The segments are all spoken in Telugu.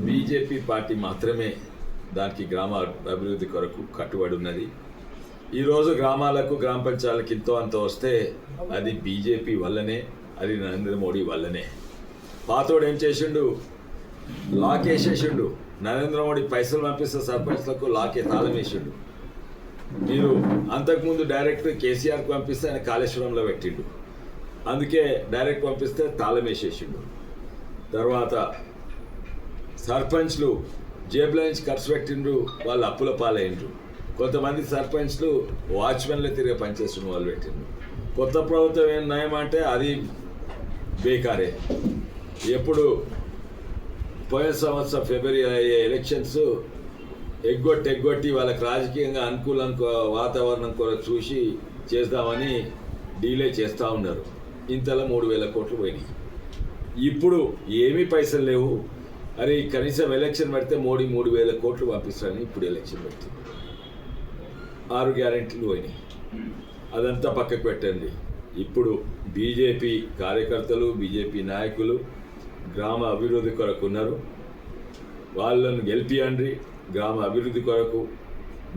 బీజేపీ పార్టీ మాత్రమే దానికి గ్రామ అభివృద్ధి కొరకు కట్టుబడి ఉన్నది. ఈరోజు గ్రామాలకు గ్రామ పంచాయతీలకు ఇంతో అంత వస్తే అది బీజేపీ వల్లనే, అది నరేంద్ర మోడీ వల్లనే. పాతోడు ఏం చేసిండు, లాక్ వేసేసిండు. నరేంద్ర మోడీ పైసలు పంపిస్తే సర్పంచ్లకు లాకే తాళం వేసిండు. మీరు అంతకుముందు డైరెక్ట్ కేసీఆర్కి పంపిస్తే ఆయన కాళేశ్వరంలో పెట్టిండు, అందుకే డైరెక్ట్ పంపిస్తే తాళం వేసేసిండు. తర్వాత సర్పంచ్లు జేబులో నుంచి ఖర్చు పెట్టిండ్రు, వాళ్ళు అప్పుల పాలైండ్రు. కొంతమంది సర్పంచ్లు వాచ్మెన్లే తిరిగి పనిచేస్తున్న వాళ్ళు పెట్టిండ్రు. కొత్త ప్రభుత్వం ఏం నయం అంటే అది బేకారే. ఎప్పుడు పోయిన సంవత్సరం ఫిబ్రవరి అయ్యే ఎలక్షన్స్ ఎగ్గొట్టి వాళ్ళకి రాజకీయంగా అనుకూలం వాతావరణం కూడా చూసి చేద్దామని డీలే చేస్తూ ఉన్నారు. ఇంతలో 3,000 కోట్లు పోయినాయి. ఇప్పుడు ఏమీ పైసలు లేవు. అరే కనీసం ఎలక్షన్ పెడితే మోడీ 3,000 కోట్లు పంపిస్తారని ఇప్పుడు ఎలక్షన్ పెడుతుంది. 6 గ్యారెంటీలు పోయినాయి. అదంతా పక్కకు పెట్టండి. ఇప్పుడు బీజేపీ కార్యకర్తలు, బీజేపీ నాయకులు గ్రామ అభివృద్ధి కొరకు ఉన్నారు. వాళ్ళను గెలిపియండి. గ్రామ అభివృద్ధి కొరకు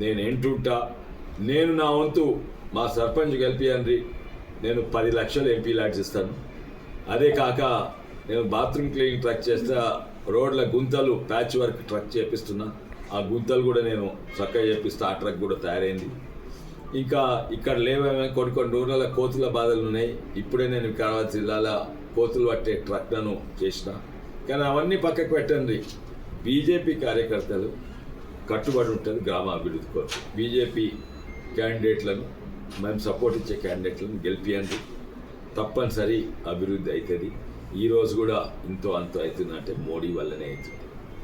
నేను ఎంటుంటా. నేను నా వంతు మా సర్పంచ్ గెలిపియండి. నేను 10 లక్షలు ఎంపీ ల్యాడ్స్ ఇస్తాను. అదే కాక నేను బాత్రూమ్ క్లీనింగ్ ట్రక్ చేస్తా, రోడ్ల గుంతలు ప్యాచ్ వర్క్ ట్రక్ చేపిస్తున్నా. ఆ గుంతలు కూడా నేను చక్కగా చేపిస్తా. ఆ ట్రక్ కూడా తయారైంది. ఇంకా ఇక్కడ లేవేమో కొన్ని ఊర్లలో కోతుల బాధలు ఉన్నాయి. ఇప్పుడే నేను వికారాబాద్ జిల్లాలో కోతులు పట్టే ట్రక్లను చేసిన. కానీ అవన్నీ పక్కకు పెట్టండి. బీజేపీ కార్యకర్తలు కట్టుబడి ఉంటుంది గ్రామ అభివృద్ధి కొరకు. బీజేపీ క్యాండిడేట్లను, మేము సపోర్ట్ ఇచ్చే క్యాండిడేట్లను గెలిపియండి. తప్పనిసరి అభివృద్ధి అవుతుంది. ఈరోజు కూడా ఇంతో అంతో అవుతుందంటే మోడీ వల్లనే అవుతుంది.